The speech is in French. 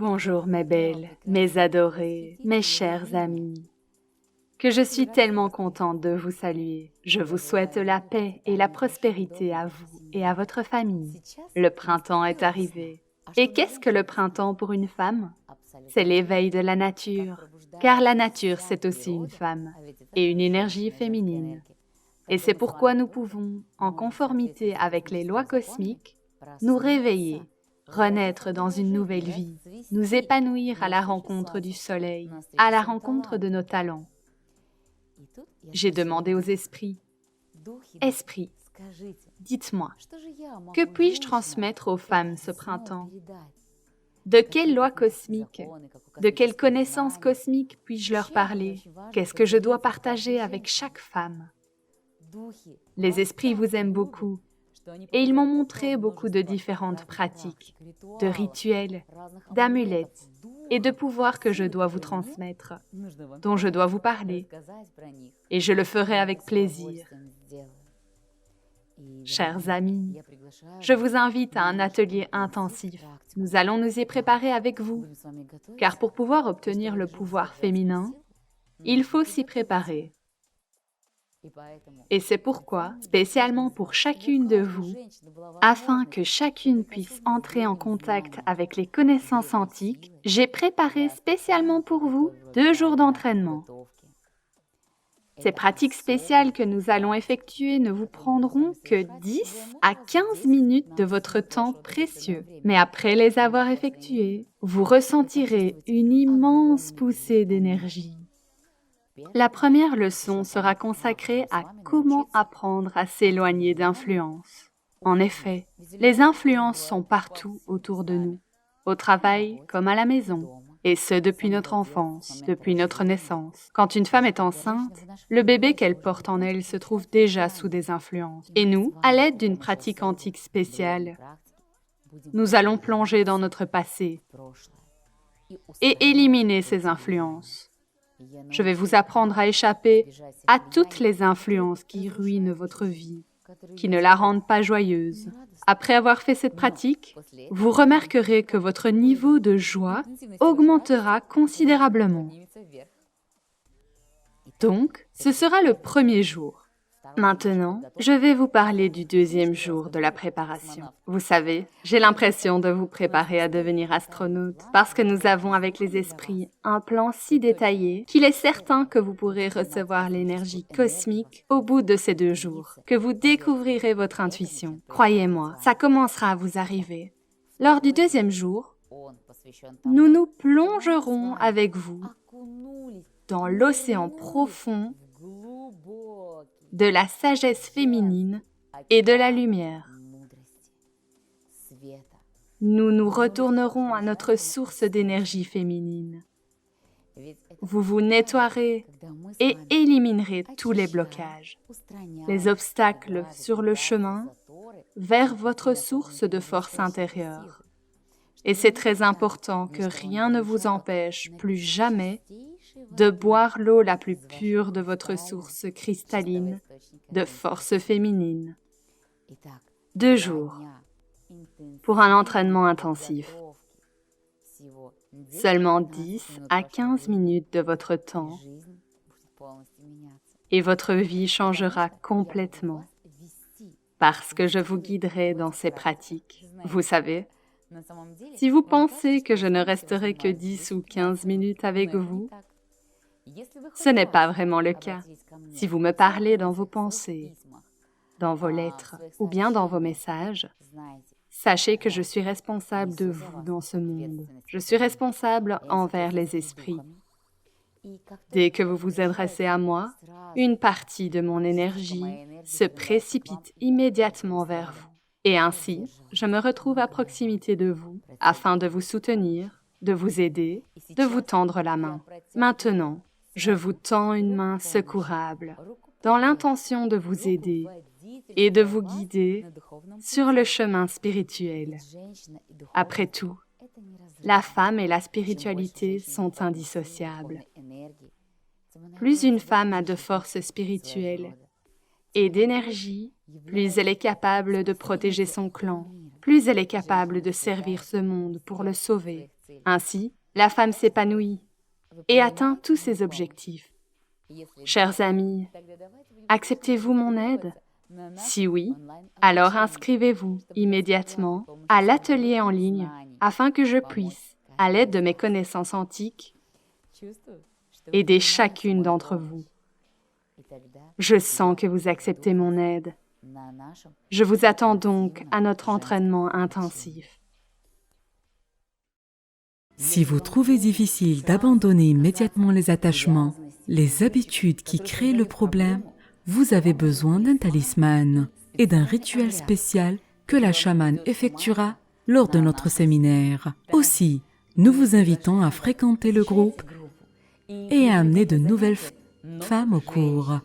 Bonjour mes belles, mes adorées, mes chers amis. Que je suis tellement contente de vous saluer. Je vous souhaite la paix et la prospérité à vous et à votre famille. Le printemps est arrivé. Et qu'est-ce que le printemps pour une femme? C'est l'éveil de la nature, car la nature c'est aussi une femme et une énergie féminine. Et c'est pourquoi nous pouvons, en conformité avec les lois cosmiques, nous réveiller, renaître dans une nouvelle vie, nous épanouir à la rencontre du soleil, à la rencontre de nos talents. J'ai demandé aux esprits, « Esprits, dites-moi, que puis-je transmettre aux femmes ce printemps? De quelles lois cosmiques, de quelles connaissances cosmiques puis-je leur parler? Qu'est-ce que je dois partager avec chaque femme? » Les esprits vous aiment beaucoup, et ils m'ont montré beaucoup de différentes pratiques, de rituels, d'amulettes et de pouvoirs que je dois vous transmettre, dont je dois vous parler, et je le ferai avec plaisir. Chers amis, je vous invite à un atelier intensif. Nous allons nous y préparer avec vous, car pour pouvoir obtenir le pouvoir féminin, il faut s'y préparer. Et c'est pourquoi, spécialement pour chacune de vous, afin que chacune puisse entrer en contact avec les connaissances antiques, j'ai préparé spécialement pour vous 2 jours d'entraînement. Ces pratiques spéciales que nous allons effectuer ne vous prendront que 10 à 15 minutes de votre temps précieux. Mais après les avoir effectuées, vous ressentirez une immense poussée d'énergie. La première leçon sera consacrée à comment apprendre à s'éloigner d'influences. En effet, les influences sont partout autour de nous, au travail comme à la maison, et ce depuis notre enfance, depuis notre naissance. Quand une femme est enceinte, le bébé qu'elle porte en elle se trouve déjà sous des influences. Et nous, à l'aide d'une pratique antique spéciale, nous allons plonger dans notre passé et éliminer ces influences. Je vais vous apprendre à échapper à toutes les influences qui ruinent votre vie, qui ne la rendent pas joyeuse. Après avoir fait cette pratique, vous remarquerez que votre niveau de joie augmentera considérablement. Donc, ce sera le premier jour. Maintenant, je vais vous parler du 2e jour de la préparation. Vous savez, j'ai l'impression de vous préparer à devenir astronaute parce que nous avons avec les esprits un plan si détaillé qu'il est certain que vous pourrez recevoir l'énergie cosmique au bout de ces 2 jours, que vous découvrirez votre intuition. Croyez-moi, ça commencera à vous arriver. Lors du 2e jour, nous nous plongerons avec vous dans l'océan profond de la sagesse féminine et de la lumière. Nous nous retournerons à notre source d'énergie féminine. Vous vous nettoierez et éliminerez tous les blocages, les obstacles sur le chemin vers votre source de force intérieure. Et c'est très important que rien ne vous empêche plus jamais de boire l'eau la plus pure de votre source cristalline de force féminine. 2 jours pour un entraînement intensif. Seulement 10 à 15 minutes de votre temps et votre vie changera complètement parce que je vous guiderai dans ces pratiques. Vous savez, si vous pensez que je ne resterai que 10 ou 15 minutes avec vous, ce n'est pas vraiment le cas. Si vous me parlez dans vos pensées, dans vos lettres ou bien dans vos messages, sachez que je suis responsable de vous dans ce monde. Je suis responsable envers les esprits. Dès que vous vous adressez à moi, une partie de mon énergie se précipite immédiatement vers vous. Et ainsi, je me retrouve à proximité de vous afin de vous soutenir, de vous aider, de vous tendre la main. Maintenant, je vous tends une main secourable dans l'intention de vous aider et de vous guider sur le chemin spirituel. Après tout, la femme et la spiritualité sont indissociables. Plus une femme a de force spirituelle et d'énergie, plus elle est capable de protéger son clan, plus elle est capable de servir ce monde pour le sauver. Ainsi, la femme s'épanouit et atteint tous ses objectifs. Chers amis, acceptez-vous mon aide? Si oui, alors inscrivez-vous immédiatement à l'atelier en ligne afin que je puisse, à l'aide de mes connaissances antiques, aider chacune d'entre vous. Je sens que vous acceptez mon aide. Je vous attends donc à notre entraînement intensif. Si vous trouvez difficile d'abandonner immédiatement les attachements, les habitudes qui créent le problème, vous avez besoin d'un talisman et d'un rituel spécial que la chamane effectuera lors de notre séminaire. Aussi, nous vous invitons à fréquenter le groupe et à amener de nouvelles femmes au cours.